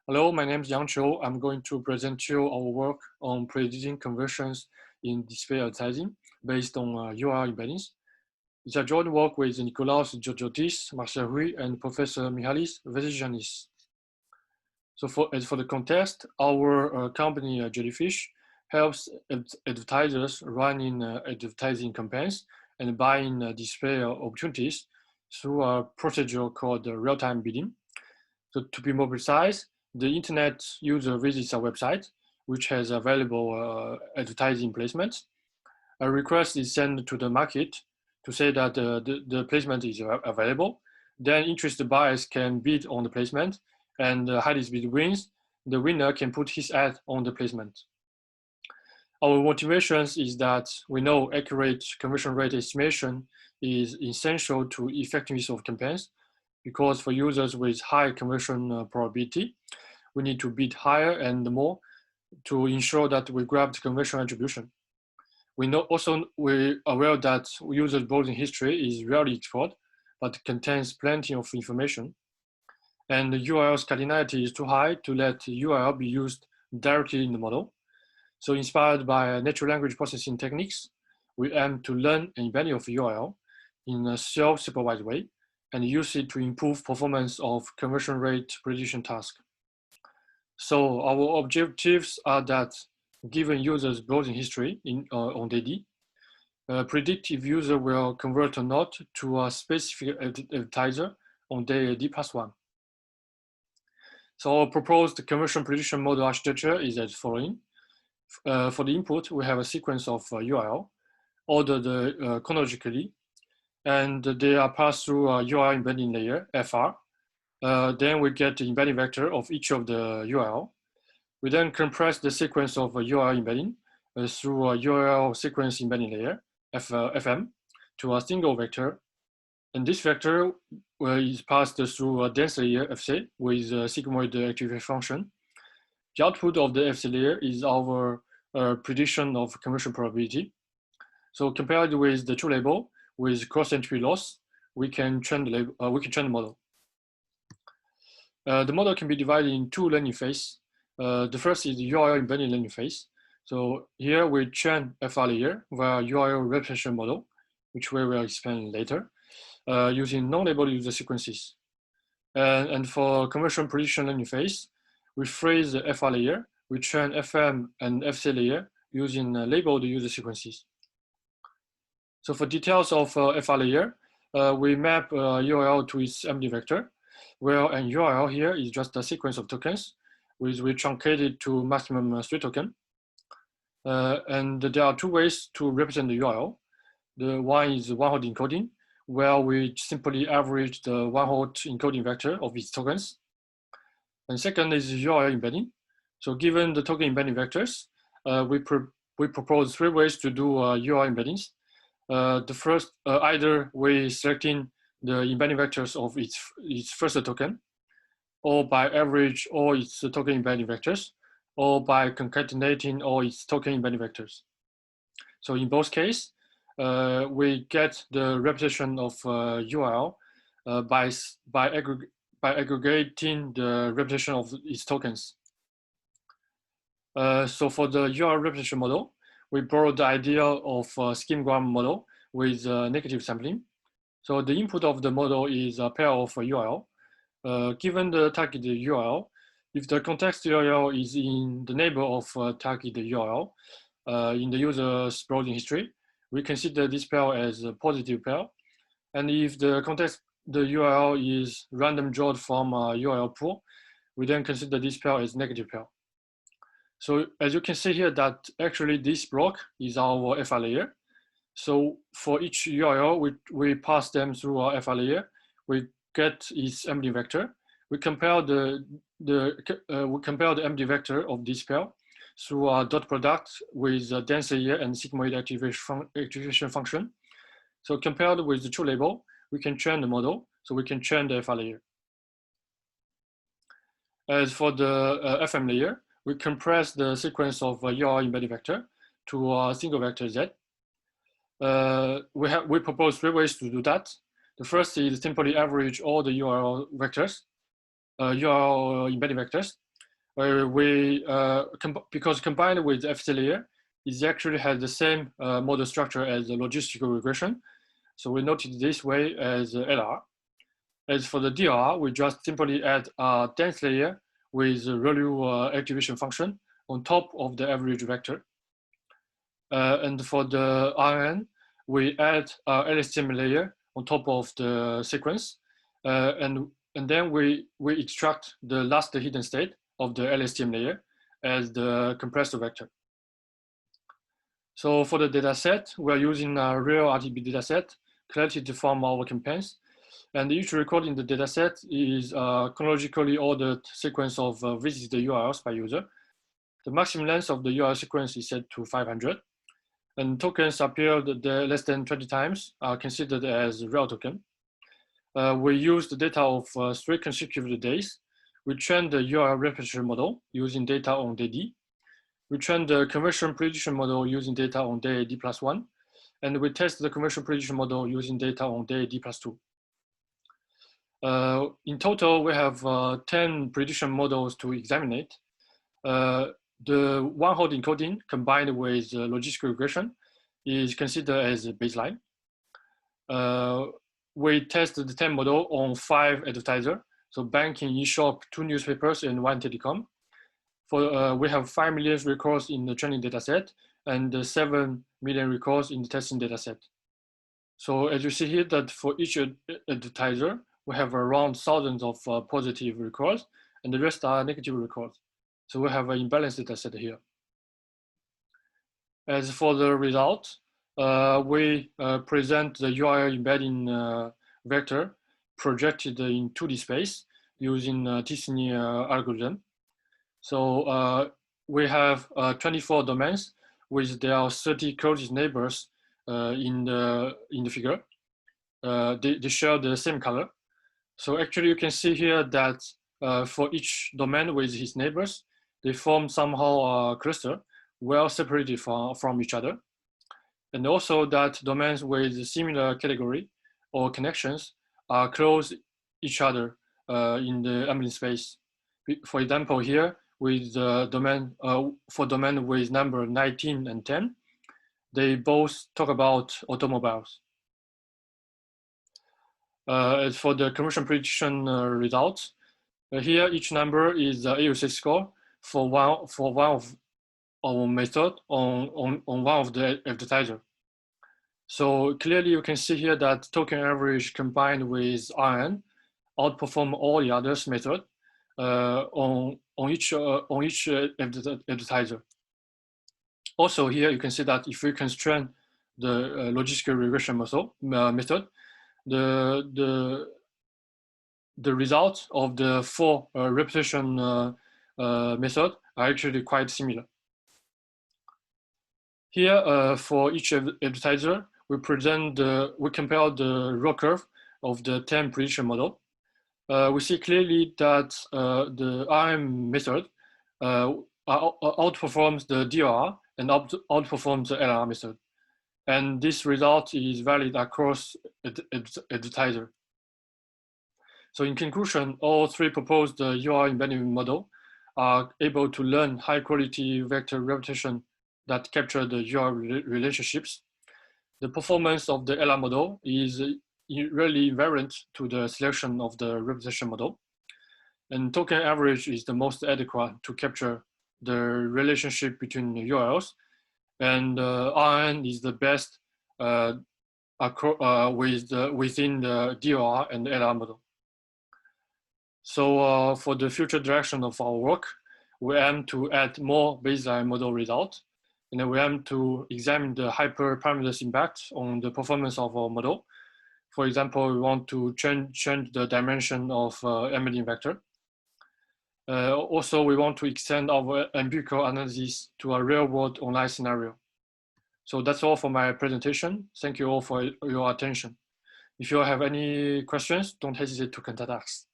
Hello, my name is Yang Qiu. I'm going to present you our work on predicting conversions in display advertising based on URL embeddings. It's a joint work with Nikolaos, Tziortziotis, Marcel Hui, and Professor Michalis, Vazirgiannis. So as for the context, our company, Jellyfish, helps advertisers running advertising campaigns and buying display opportunities through a procedure called real-time bidding. So to be more precise, the internet user visits a website which has available advertising placements. A request is sent to the market to say that the placement is available. Then interested buyers can bid on the placement, and the highest bid wins. The winner can put his ad on the placement. Our motivations is that we know accurate conversion rate estimation is essential to effectiveness of campaigns, because for users with high conversion probability, we need to bid higher and more to ensure that we grab the conversion attribution. We're aware that users' browsing history is rarely explored, but contains plenty of information. And the URL's cardinality is too high to let URL be used directly in the model. So inspired by natural language processing techniques, we aim to learn an embedding of URL in a self-supervised way and use it to improve performance of conversion rate prediction task. So our objectives are that given users' browsing history on DD, predict if user will convert or not to a specific advertiser on day D+1. So our proposed conversion prediction model architecture is as following. For the input, we have a sequence of URL ordered chronologically, and they are passed through a URL embedding layer, FR. Then we get the embedding vector of each of the URL. We then compress the sequence of URL embedding through a URL sequence embedding layer, FM, to a single vector. And this vector is passed through a dense layer, FC, with a sigmoid activation function. The output of the FC layer is our prediction of conversion probability. So compared with the true label with cross-entry loss, we can train the model. The model can be divided in two learning phases. The first is the URL embedding learning phase. So here we train FR layer via URL representation model, which we will explain later, using non-labeled user sequences. And for conversion prediction learning phase, we phrase the FR layer, we train FM and FC layer using labeled user sequences. So for details of FR layer, we map URL to its embedding vector, where an URL here is just a sequence of tokens, which we truncated to maximum 3 tokens. And there are two ways to represent the URL. The one is one-hot encoding, where we simply average the one-hot encoding vector of its tokens. And second is URL embedding. So given the token embedding vectors, we propose 3 ways to do URL embeddings. The first, either we selecting the embedding vectors of its first token, or by average all its token embedding vectors, or by concatenating all its token embedding vectors. So in both cases, we get the representation of URL by aggregating the representation of its tokens. So for the URL representation model, we borrowed the idea of a schemogram model with negative sampling. So the input of the model is a pair of URL. Given the targeted URL, if the context URL is in the neighbor of targeted URL in the user's browsing history, we consider this pair as a positive pair. And if the URL is random drawn from a URL pool, we then consider this pair as negative pair. So as you can see here, that actually this block is our FR layer. So for each URL, we pass them through our FR layer. We get its embedding vector. We compare the embedding vector of this pair through a dot product with a dense layer and sigmoid activation function. So compared with the true label, we can train the model, so we can train the FR layer. As for the FM layer, we compress the sequence of URL embedding vector to a single vector Z. We propose 3 ways to do that. The first is simply average all the URL vectors, URL embedding vectors. because combined with the FT layer, it actually has the same model structure as the logistical regression. So we noted this way as LR. As for the DR, we just simply add a dense layer with a ReLU activation function on top of the average vector. And for the RN, we add a LSTM layer on top of the sequence. And then we extract the last hidden state of the LSTM layer as the compressor vector. So for the dataset, we're using a real RTB dataset collected from our campaigns. And each record in the dataset is a chronologically ordered sequence of visited URLs by user. The maximum length of the URL sequence is set to 500. And tokens appeared less than 20 times are considered as real token. We use the data of 3 consecutive days. We train the URL repetition model using data on day D. We train the conversion prediction model using data on day D+1. And we test the conversion prediction model using data on day D+2. In total, we have 10 prediction models to examine. The one-hot encoding combined with logistical regression is considered as a baseline. We tested the 10 model on 5 advertisers, so banking, eShop, 2 newspapers, and 1 telecom. We have 5 million records in the training dataset and 7 million records in the testing dataset. So as you see here, that for each advertiser, we have around thousands of positive records, and the rest are negative records. So we have an imbalanced data set here. As for the result, we present the URL embedding vector projected in 2D space using T-SNE algorithm. So we have 24 domains with their 30 closest neighbors in the figure. They share the same color. So actually you can see here that for each domain with his neighbors, they form somehow a cluster well separated from each other. And also that domains with similar category or connections are close each other in the embedding space. For example, here with the domain, for domain with number 19 and 10, they both talk about automobiles. As for the conversion prediction results, here each number is the AUC score for one of our method on one of the advertiser. So clearly you can see here that token average combined with RN outperform all the others method on each advertiser. Also here you can see that if we constrain the logistical regression method, the results of the 4 repetition method are actually quite similar. Here, for each advertiser, we compare the raw curve of the 10 prediction model. We see clearly that the RM method outperforms the DRR and outperforms the LR method. And this result is valid across advertiser. So in conclusion, all 3 proposed URL embedding model are able to learn high quality vector repetition that capture the URL relationships. The performance of the LR model is really invariant to the selection of the repetition model. And token average is the most adequate to capture the relationship between the URLs. And RN is the best within the DOR and LR model. So for the future direction of our work, we aim to add more baseline model results. And then we aim to examine the hyperparameters impact on the performance of our model. For example, we want to change the dimension of embedding vector. Also, we want to extend our empirical analysis to a real-world online scenario. So that's all for my presentation. Thank you all for your attention. If you have any questions, don't hesitate to contact us.